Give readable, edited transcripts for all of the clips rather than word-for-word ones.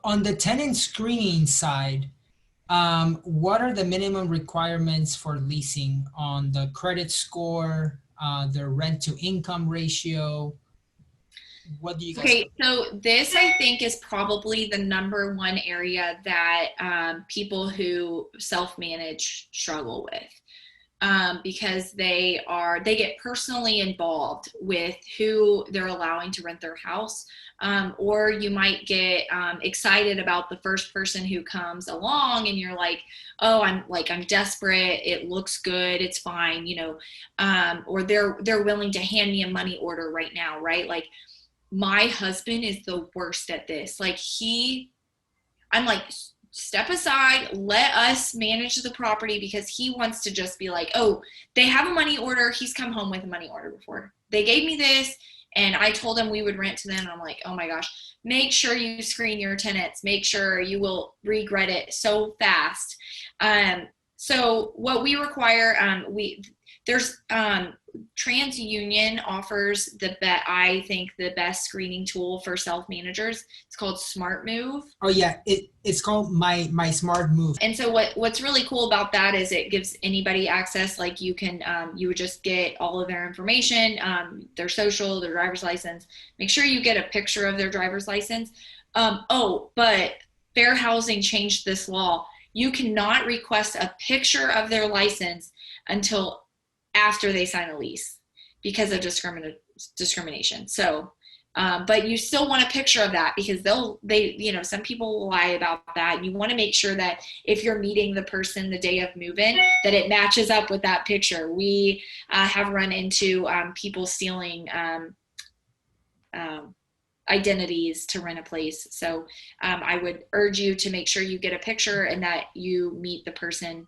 On the tenant screening side, what are the minimum requirements for leasing on the credit score, the rent to income ratio? What do you guys? Okay, so this I think is probably the number one area that people who self-manage struggle with, because they get personally involved with who they're allowing to rent their house, or you might get excited about the first person who comes along, and you're like, oh, I'm desperate. It looks good. It's fine, or they're willing to hand me a money order right now, right? Like my husband is the worst at this. I'm like, step aside, let us manage the property, because he wants to just be like, oh, they have a money order. He's come home with a money order before. They gave me this and I told him we would rent to them. And I'm like, oh my gosh, make sure you screen your tenants. Make sure, you will regret it so fast. So what we require, there's TransUnion offers I think the best screening tool for self managers. It's called Smart Move. Oh yeah, it's called my Smart Move. And so what's really cool about that is it gives anybody access. Like you can you would just get all of their information, their social, their driver's license. Make sure you get a picture of their driver's license. But Fair Housing changed this law. You cannot request a picture of their license until after they sign a lease because of discrimination. So, but you still want a picture of that, because some people will lie about that. You want to make sure that if you're meeting the person the day of move-in, that it matches up with that picture. We have run into people stealing identities to rent a place. So I would urge you to make sure you get a picture and that you meet the person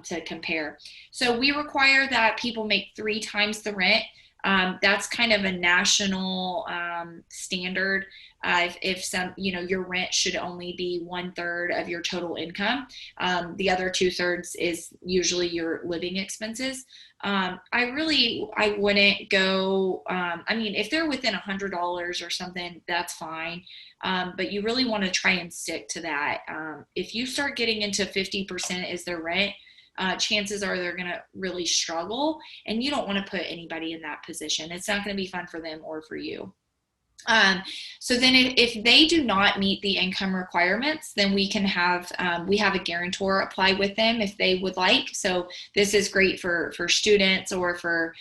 to compare. So we require that people make 3 times the rent. That's kind of a national standard. If some, your rent should only be 1/3 of your total income. The other 2/3 is usually your living expenses. I wouldn't go, if they're within $100 or something, that's fine. But you really want to try and stick to that. If you start getting into 50% is their rent, chances are they're going to really struggle, and you don't want to put anybody in that position. It's not going to be fun for them or for you. So then if they do not meet the income requirements, then we have a guarantor apply with them if they would like. So this is great for students or for,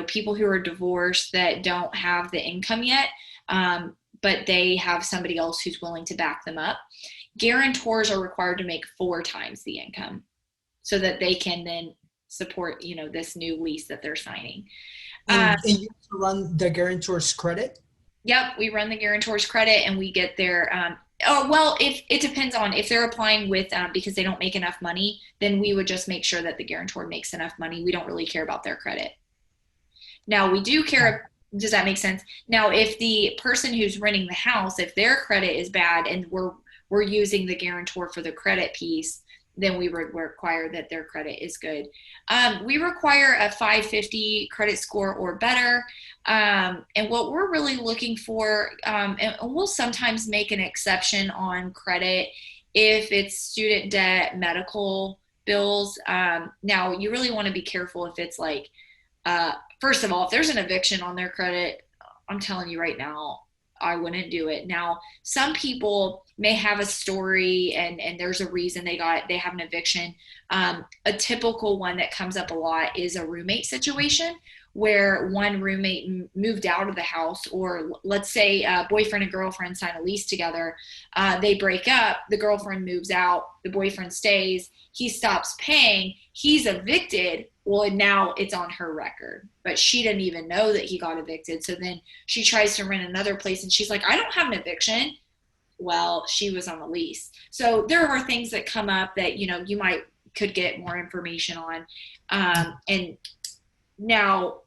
people who are divorced that don't have the income yet, but they have somebody else who's willing to back them up. Guarantors are required to make 4 times the income so that they can then support, this new lease that they're signing. And you run the guarantor's credit? Yep, we run the guarantor's credit, and we get their. If it depends on if they're applying with because they don't make enough money, then we would just make sure that the guarantor makes enough money. We don't really care about their credit. Now we do care. Does that make sense? Now, if the person who's renting the house, if their credit is bad, and we're using the guarantor for the credit piece, then we would require that their credit is good. We require a 550 credit score or better. And what we're really looking for, and we'll sometimes make an exception on credit if it's student debt, medical bills. Now, you really want to be careful if it's like, first of all, if there's an eviction on their credit, I'm telling you right now, I wouldn't do it. Now, some people may have a story and there's a reason they have an eviction. A typical one that comes up a lot is a roommate situation where one roommate moved out of the house, or let's say a boyfriend and girlfriend sign a lease together. They break up, the girlfriend moves out, the boyfriend stays, he stops paying, he's evicted. Well, now it's on her record, but she didn't even know that he got evicted. So then she tries to rent another place and she's like, I don't have an eviction. Well, she was on the lease. So there are things that come up that, you could get more information on. And now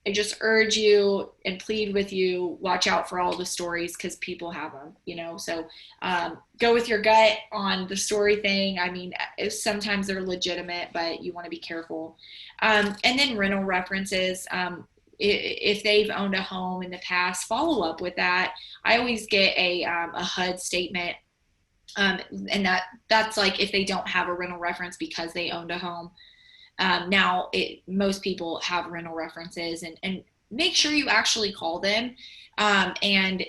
I just urge you and plead with you, watch out for all the stories, because people have them, so go with your gut on the story thing. Sometimes they're legitimate, but you want to be careful. And then rental references. if they've owned a home in the past, follow up with that. I always get a HUD statement. And that's like if they don't have a rental reference because they owned a home. Now, most people have rental references, and make sure you actually call them and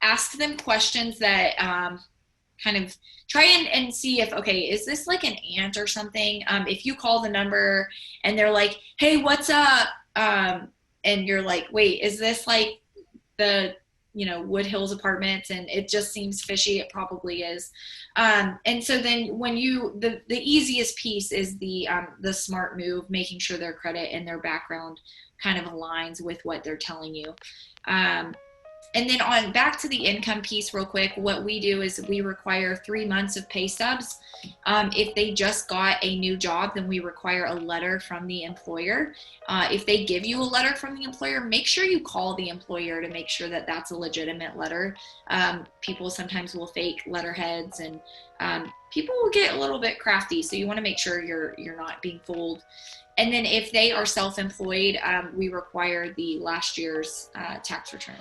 ask them questions that kind of try and see if, okay, is this like an aunt or something? If you call the number and they're like, hey, what's up? And you're like, wait, is this like the Wood Hills apartments? And it just seems fishy. It probably is. And so then when the easiest piece is the smart move, making sure their credit and their background kind of aligns with what they're telling you. And then on back to the income piece real quick, what we do is we require 3 months of pay stubs. If they just got a new job, then we require a letter from the employer. If they give you a letter from the employer, make sure you call the employer to make sure that that's a legitimate letter. People sometimes will fake letterheads, and people will get a little bit crafty. So you want to make sure you're not being fooled. And then if they are self-employed, we require the last year's tax returns.